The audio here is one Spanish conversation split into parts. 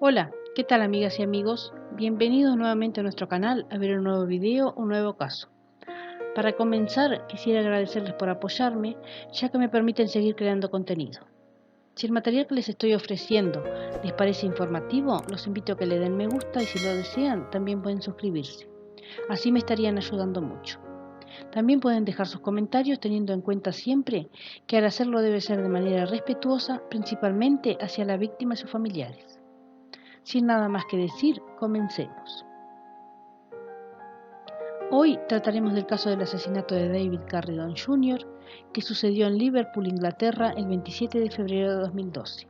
Hola, ¿qué tal amigas y amigos? Bienvenidos nuevamente a nuestro canal a ver un nuevo video, un nuevo caso. Para comenzar, quisiera agradecerles por apoyarme, ya que me permiten seguir creando contenido. Si el material que les estoy ofreciendo les parece informativo, los invito a que le den me gusta y si lo desean, también pueden suscribirse. Así me estarían ayudando mucho. También pueden dejar sus comentarios teniendo en cuenta siempre que al hacerlo debe ser de manera respetuosa, principalmente hacia la víctima y sus familiares. Sin nada más que decir, comencemos. Hoy trataremos del caso del asesinato de David Carradine Jr., que sucedió en Liverpool, Inglaterra, el 27 de febrero de 2012.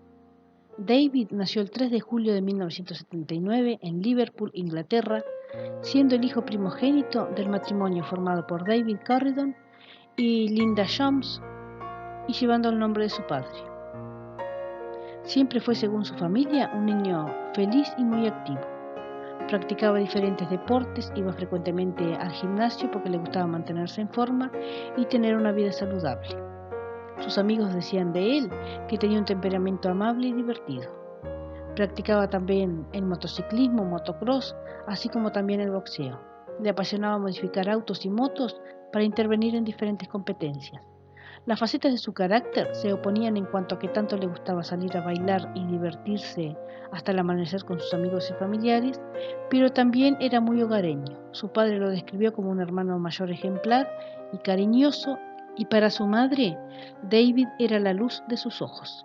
David nació el 3 de julio de 1979 en Liverpool, Inglaterra, siendo el hijo primogénito del matrimonio formado por David Carradine y Linda Shams, y llevando el nombre de su padre. Siempre fue, según su familia, un niño feliz y muy activo. Practicaba diferentes deportes, iba frecuentemente al gimnasio porque le gustaba mantenerse en forma y tener una vida saludable. Sus amigos decían de él que tenía un temperamento amable y divertido. Practicaba también el motociclismo, motocross, así como también el boxeo. Le apasionaba modificar autos y motos para intervenir en diferentes competencias. Las facetas de su carácter se oponían en cuanto a que tanto le gustaba salir a bailar y divertirse hasta el amanecer con sus amigos y familiares, pero también era muy hogareño. Su padre lo describió como un hermano mayor ejemplar y cariñoso, y para su madre, David era la luz de sus ojos.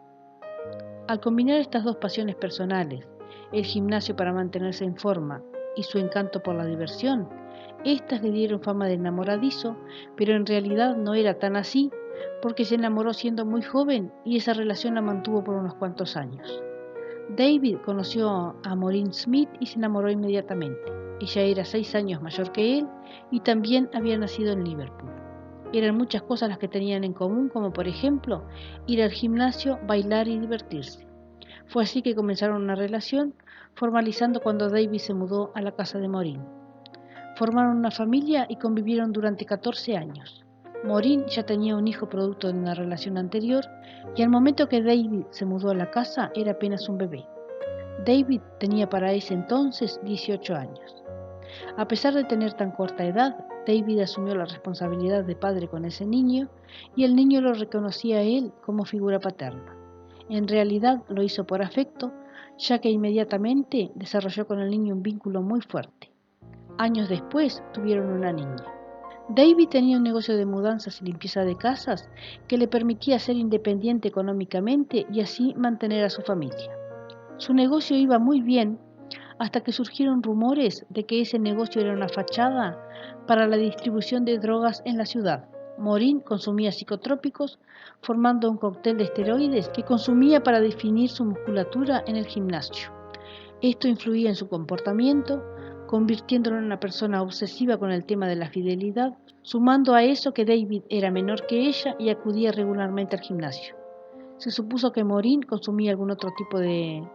Al combinar estas dos pasiones personales, el gimnasio para mantenerse en forma y su encanto por la diversión, estas le dieron fama de enamoradizo, pero en realidad no era tan así, porque se enamoró siendo muy joven y esa relación la mantuvo por unos cuantos años. David conoció a Maureen Smith y se enamoró inmediatamente. Ella era 6 años mayor que él y también había nacido en Liverpool. Eran muchas cosas las que tenían en común, como por ejemplo ir al gimnasio, bailar y divertirse. Fue así que comenzaron una relación, formalizando cuando David se mudó a la casa de Maureen. Formaron una familia y convivieron durante 14 años. Maureen ya tenía un hijo producto de una relación anterior y al momento que David se mudó a la casa era apenas un bebé. David tenía para ese entonces 18 años. A pesar de tener tan corta edad, David asumió la responsabilidad de padre con ese niño y el niño lo reconocía a él como figura paterna. En realidad lo hizo por afecto, ya que inmediatamente desarrolló con el niño un vínculo muy fuerte. Años después tuvieron una niña. David tenía un negocio de mudanzas y limpieza de casas que le permitía ser independiente económicamente y así mantener a su familia. Su negocio iba muy bien hasta que surgieron rumores de que ese negocio era una fachada para la distribución de drogas en la ciudad. Maureen consumía psicotrópicos, formando un cóctel de esteroides que consumía para definir su musculatura en el gimnasio. Esto influía en su comportamiento, convirtiéndolo en una persona obsesiva con el tema de la fidelidad, sumando a eso que David era menor que ella y acudía regularmente al gimnasio. Se supuso que Maureen consumía algún otro tipo de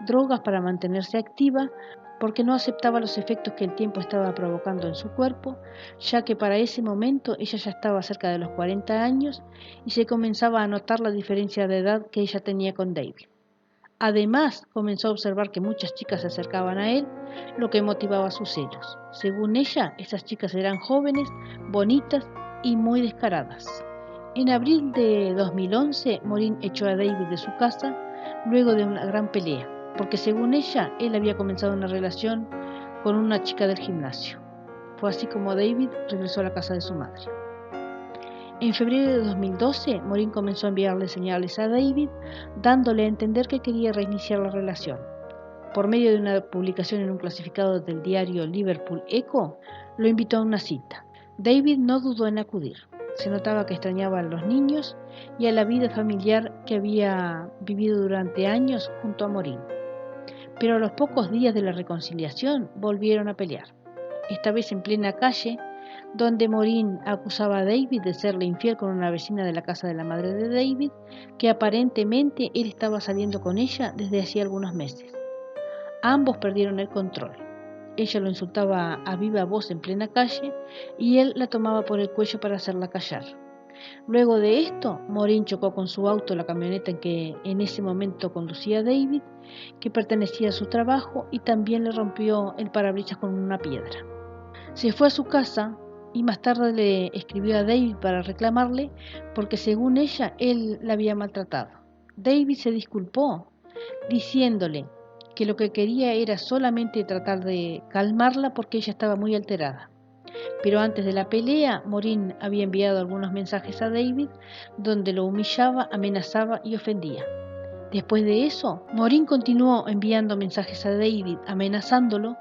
drogas para mantenerse activa, porque no aceptaba los efectos que el tiempo estaba provocando en su cuerpo, ya que para ese momento ella ya estaba cerca de los 40 años y se comenzaba a notar la diferencia de edad que ella tenía con David. Además, comenzó a observar que muchas chicas se acercaban a él, lo que motivaba sus celos. Según ella, esas chicas eran jóvenes, bonitas y muy descaradas. En abril de 2011, Maureen echó a David de su casa luego de una gran pelea, porque según ella, él había comenzado una relación con una chica del gimnasio. Fue así como David regresó a la casa de su madre. En febrero de 2012, Maureen comenzó a enviarle señales a David, dándole a entender que quería reiniciar la relación. Por medio de una publicación en un clasificado del diario Liverpool Echo, lo invitó a una cita. David no dudó en acudir. Se notaba que extrañaba a los niños y a la vida familiar que había vivido durante años junto a Maureen. Pero a los pocos días de la reconciliación volvieron a pelear. Esta vez en plena calle, donde Maureen acusaba a David de serle infiel con una vecina de la casa de la madre de David, que aparentemente él estaba saliendo con ella desde hacía algunos meses. Ambos perdieron el control. Ella lo insultaba a viva voz en plena calle y él la tomaba por el cuello para hacerla callar. Luego de esto, Maureen chocó con su auto la camioneta en que en ese momento conducía David, que pertenecía a su trabajo, y también le rompió el parabrisas con una piedra. Se fue a su casa y más tarde le escribió a David para reclamarle porque según ella él la había maltratado. David se disculpó diciéndole que lo que quería era solamente tratar de calmarla porque ella estaba muy alterada. Pero antes de la pelea, Maureen había enviado algunos mensajes a David donde lo humillaba, amenazaba y ofendía. Después de eso, Maureen continuó enviando mensajes a David amenazándolo,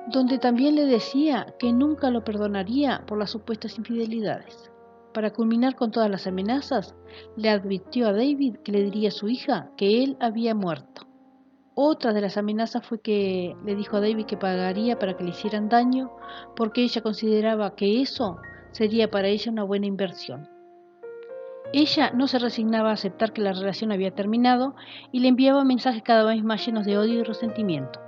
donde también le decía que nunca lo perdonaría por las supuestas infidelidades. Para culminar con todas las amenazas, le advirtió a David que le diría a su hija que él había muerto. Otra de las amenazas fue que le dijo a David que pagaría para que le hicieran daño porque ella consideraba que eso sería para ella una buena inversión. Ella no se resignaba a aceptar que la relación había terminado y le enviaba mensajes cada vez más llenos de odio y resentimiento.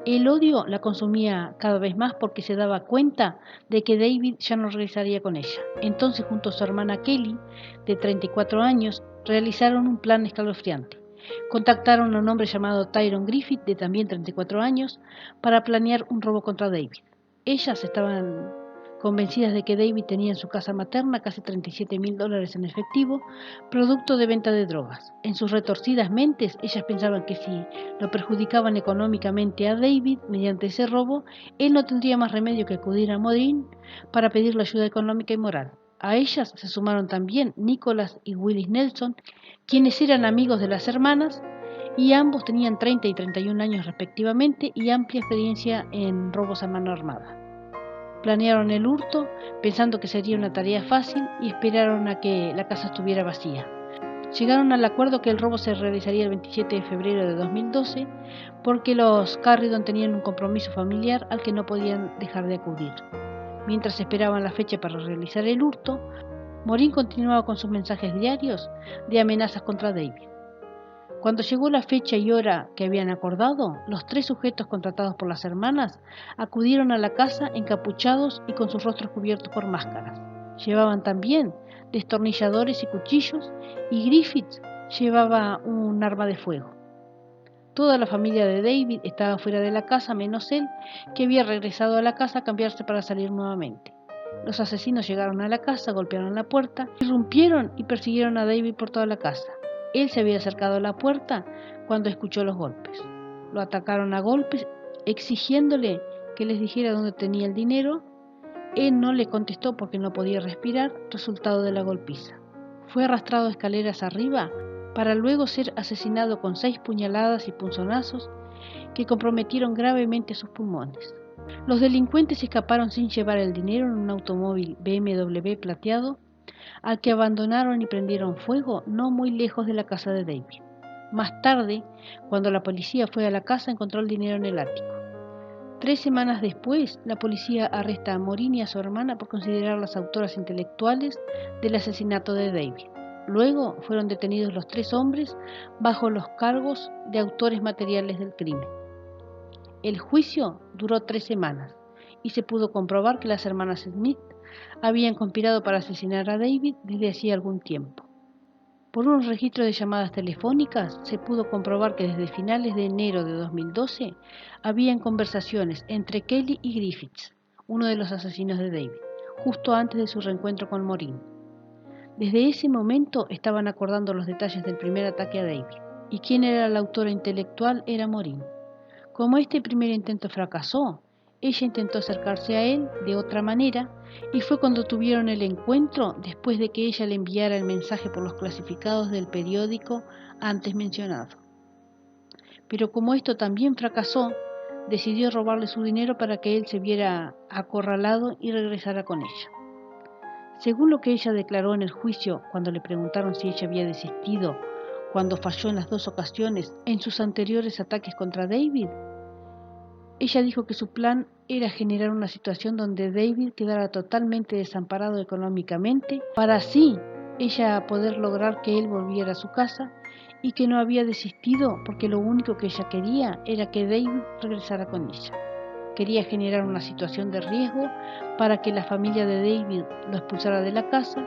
El odio la consumía cada vez más porque se daba cuenta de que David ya no regresaría con ella. Entonces, junto a su hermana Kelly, de 34 años, realizaron un plan escalofriante. Contactaron a un hombre llamado Tyrone Griffith, de también 34 años, para planear un robo contra David. Ellas estaban convencidas de que David tenía en su casa materna casi $37,000 en efectivo, producto de venta de drogas. En sus retorcidas mentes, ellas pensaban que si lo perjudicaban económicamente a David mediante ese robo, él no tendría más remedio que acudir a Maureen para pedirle ayuda económica y moral. A ellas se sumaron también Nicholas y Willis Nelson, quienes eran amigos de las hermanas, y ambos tenían 30 y 31 años respectivamente y amplia experiencia en robos a mano armada. Planearon el hurto pensando que sería una tarea fácil y esperaron a que la casa estuviera vacía. Llegaron al acuerdo que el robo se realizaría el 27 de febrero de 2012 porque los Carridon tenían un compromiso familiar al que no podían dejar de acudir. Mientras esperaban la fecha para realizar el hurto, Maureen continuaba con sus mensajes diarios de amenazas contra David. Cuando llegó la fecha y hora que habían acordado, los 3 sujetos contratados por las hermanas acudieron a la casa encapuchados y con sus rostros cubiertos por máscaras. Llevaban también destornilladores y cuchillos, y Griffith llevaba un arma de fuego. Toda la familia de David estaba fuera de la casa, menos él, que había regresado a la casa a cambiarse para salir nuevamente. Los asesinos llegaron a la casa, golpearon la puerta, irrumpieron y persiguieron a David por toda la casa. Él se había acercado a la puerta cuando escuchó los golpes. Lo atacaron a golpes, exigiéndole que les dijera dónde tenía el dinero. Él no le contestó porque no podía respirar, resultado de la golpiza. Fue arrastrado escaleras arriba para luego ser asesinado con 6 puñaladas y punzonazos que comprometieron gravemente sus pulmones. Los delincuentes escaparon sin llevar el dinero en un automóvil BMW plateado al que abandonaron y prendieron fuego no muy lejos de la casa de David. Más tarde, cuando la policía fue a la casa, encontró el dinero en el ático. 3 semanas después, la policía arresta a Maureen y a su hermana por considerarlas autoras intelectuales del asesinato de David. Luego fueron detenidos los 3 hombres bajo los cargos de autores materiales del crimen. El juicio duró 3 semanas y se pudo comprobar que las hermanas Smith habían conspirado para asesinar a David desde hacía algún tiempo. Por unos registros de llamadas telefónicas se pudo comprobar que desde finales de enero de 2012 habían conversaciones entre Kelly y Griffiths, uno de los asesinos de David, justo antes de su reencuentro con Maureen. Desde ese momento estaban acordando los detalles del primer ataque a David, y quién era la autora intelectual era Maureen. Como este primer intento fracasó, ella intentó acercarse a él de otra manera y fue cuando tuvieron el encuentro después de que ella le enviara el mensaje por los clasificados del periódico antes mencionado. Pero como esto también fracasó, decidió robarle su dinero para que él se viera acorralado y regresara con ella. Según lo que ella declaró en el juicio cuando le preguntaron si ella había desistido cuando falló en las 2 ocasiones en sus anteriores ataques contra David, ella dijo que su plan era generar una situación donde David quedara totalmente desamparado económicamente para así ella poder lograr que él volviera a su casa, y que no había desistido porque lo único que ella quería era que David regresara con ella. quería generar una situación de riesgo para que la familia de David lo expulsara de la casa,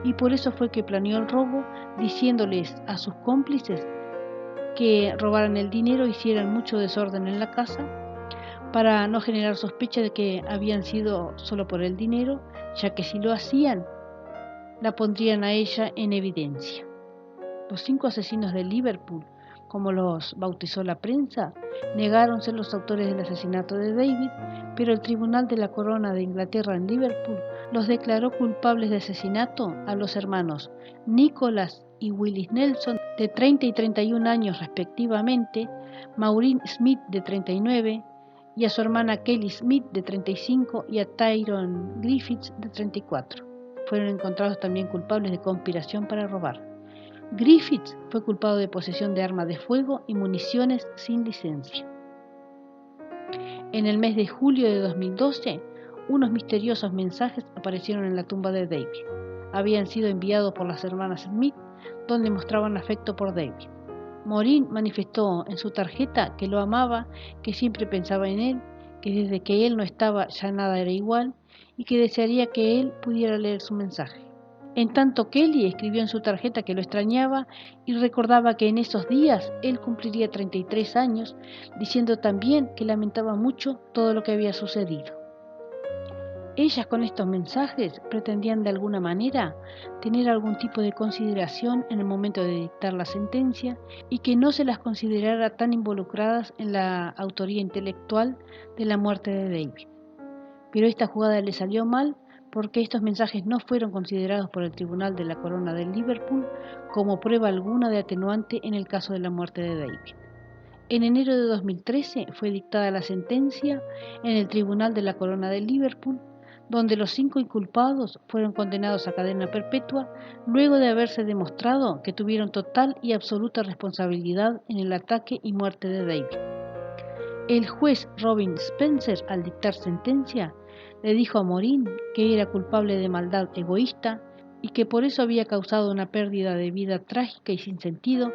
y por eso fue que planeó el robo, diciéndoles a sus cómplices que robaran el dinero e hicieran mucho desorden en la casa, para no generar sospecha de que habían sido solo por el dinero, ya que si lo hacían, la pondrían a ella en evidencia. Los 5 asesinos de Liverpool, como los bautizó la prensa, negaron ser los autores del asesinato de David, pero el Tribunal de la Corona de Inglaterra en Liverpool los declaró culpables de asesinato a los hermanos Nicholas y Willis Nelson, de 30 y 31 años respectivamente, Maureen Smith, de 39, y a su hermana Kelly Smith, de 35, y a Tyrone Griffiths, de 34. Fueron encontrados también culpables de conspiración para robar. Griffiths fue culpado de posesión de armas de fuego y municiones sin licencia. En el mes de julio de 2012, unos misteriosos mensajes aparecieron en la tumba de David. Habían sido enviados por las hermanas Smith, donde mostraban afecto por David. Maureen manifestó en su tarjeta que lo amaba, que siempre pensaba en él, que desde que él no estaba ya nada era igual y que desearía que él pudiera leer su mensaje. En tanto, Kelly escribió en su tarjeta que lo extrañaba y recordaba que en esos días él cumpliría 33 años, diciendo también que lamentaba mucho todo lo que había sucedido. Ellas con estos mensajes pretendían de alguna manera tener algún tipo de consideración en el momento de dictar la sentencia y que no se las considerara tan involucradas en la autoría intelectual de la muerte de David. Pero esta jugada le salió mal porque estos mensajes no fueron considerados por el Tribunal de la Corona de Liverpool como prueba alguna de atenuante en el caso de la muerte de David. En enero de 2013 fue dictada la sentencia en el Tribunal de la Corona de Liverpool, donde los 5 inculpados fueron condenados a cadena perpetua luego de haberse demostrado que tuvieron total y absoluta responsabilidad en el ataque y muerte de David. El juez Robin Spencer, al dictar sentencia, le dijo a Maureen que era culpable de maldad egoísta y que por eso había causado una pérdida de vida trágica y sin sentido,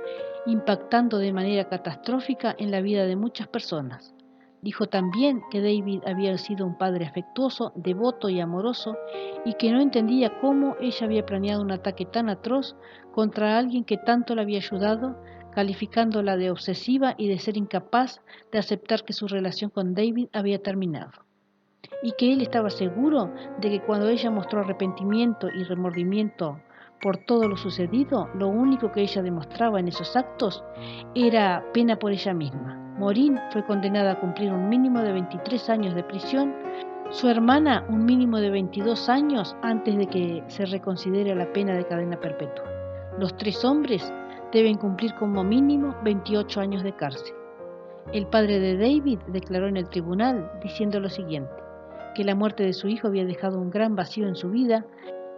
impactando de manera catastrófica en la vida de muchas personas. Dijo también que David había sido un padre afectuoso, devoto y amoroso, y que no entendía cómo ella había planeado un ataque tan atroz contra alguien que tanto la había ayudado, calificándola de obsesiva y de ser incapaz de aceptar que su relación con David había terminado. Y que él estaba seguro de que cuando ella mostró arrepentimiento y remordimiento por todo lo sucedido, lo único que ella demostraba en esos actos era pena por ella misma. Maureen fue condenada a cumplir un mínimo de 23 años de prisión, su hermana un mínimo de 22 años antes de que se reconsidere la pena de cadena perpetua. Los 3 hombres deben cumplir como mínimo 28 años de cárcel. El padre de David declaró en el tribunal diciendo lo siguiente: que la muerte de su hijo había dejado un gran vacío en su vida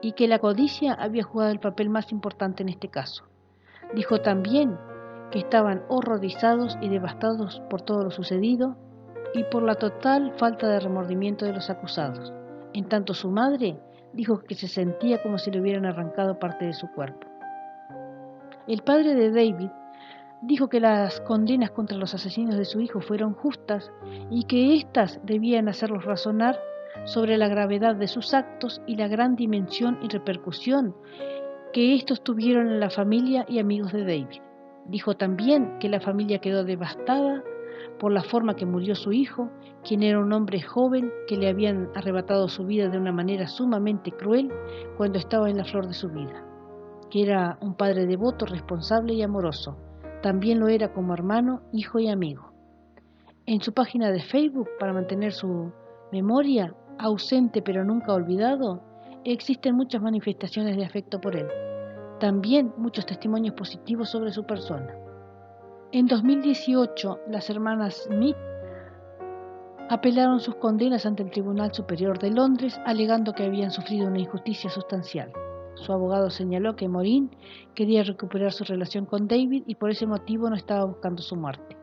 y que la codicia había jugado el papel más importante en este caso. Dijo también que estaban horrorizados y devastados por todo lo sucedido y por la total falta de remordimiento de los acusados. En tanto, su madre dijo que se sentía como si le hubieran arrancado parte de su cuerpo. El padre de David dijo que las condenas contra los asesinos de su hijo fueron justas y que éstas debían hacerlos razonar sobre la gravedad de sus actos y la gran dimensión y repercusión que estos tuvieron en la familia y amigos de David. Dijo también que la familia quedó devastada por la forma que murió su hijo, quien era un hombre joven que le habían arrebatado su vida de una manera sumamente cruel cuando estaba en la flor de su vida, que era un padre devoto, responsable y amoroso. También lo era como hermano, hijo y amigo. En su página de Facebook, para mantener su memoria, ausente pero nunca olvidado, existen muchas manifestaciones de afecto por él. También muchos testimonios positivos sobre su persona. En 2018, las hermanas Smith apelaron sus condenas ante el Tribunal Superior de Londres, alegando que habían sufrido una injusticia sustancial. Su abogado señaló que Maureen quería recuperar su relación con David y por ese motivo no estaba buscando su muerte.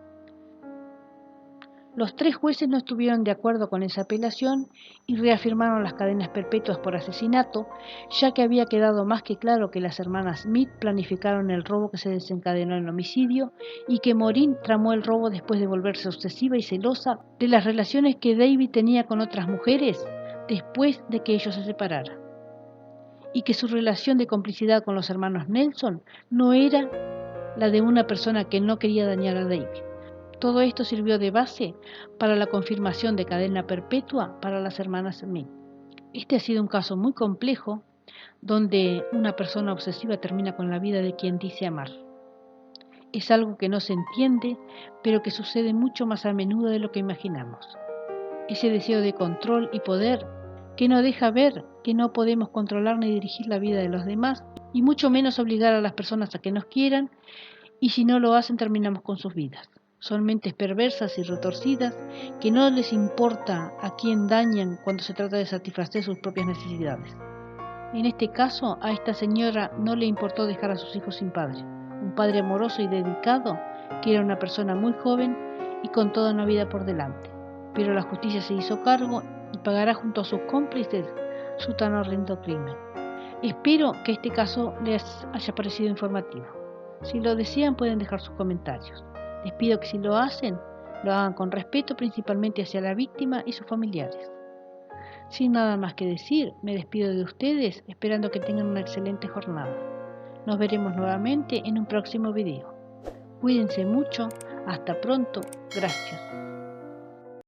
Los 3 jueces no estuvieron de acuerdo con esa apelación y reafirmaron las cadenas perpetuas por asesinato, ya que había quedado más que claro que las hermanas Smith planificaron el robo que se desencadenó en homicidio y que Maureen tramó el robo después de volverse obsesiva y celosa de las relaciones que David tenía con otras mujeres después de que ellos se separaran, y que su relación de complicidad con los hermanos Nelson no era la de una persona que no quería dañar a David. Todo esto sirvió de base para la confirmación de cadena perpetua para las hermanas Smith. Este ha sido un caso muy complejo donde una persona obsesiva termina con la vida de quien dice amar. Es algo que no se entiende, pero que sucede mucho más a menudo de lo que imaginamos. Ese deseo de control y poder que no deja ver que no podemos controlar ni dirigir la vida de los demás, y mucho menos obligar a las personas a que nos quieran, y si no lo hacen terminamos con sus vidas. Son mentes perversas y retorcidas que no les importa a quién dañan cuando se trata de satisfacer sus propias necesidades. En este caso, a esta señora no le importó dejar a sus hijos sin padre, un padre amoroso y dedicado, que era una persona muy joven y con toda una vida por delante. Pero la justicia se hizo cargo y pagará junto a sus cómplices su tan horrendo crimen. Espero que este caso les haya parecido informativo. Si lo desean pueden dejar sus comentarios. Les pido que si lo hacen, lo hagan con respeto principalmente hacia la víctima y sus familiares. Sin nada más que decir, me despido de ustedes esperando que tengan una excelente jornada. Nos veremos nuevamente en un próximo video. Cuídense mucho, hasta pronto, gracias.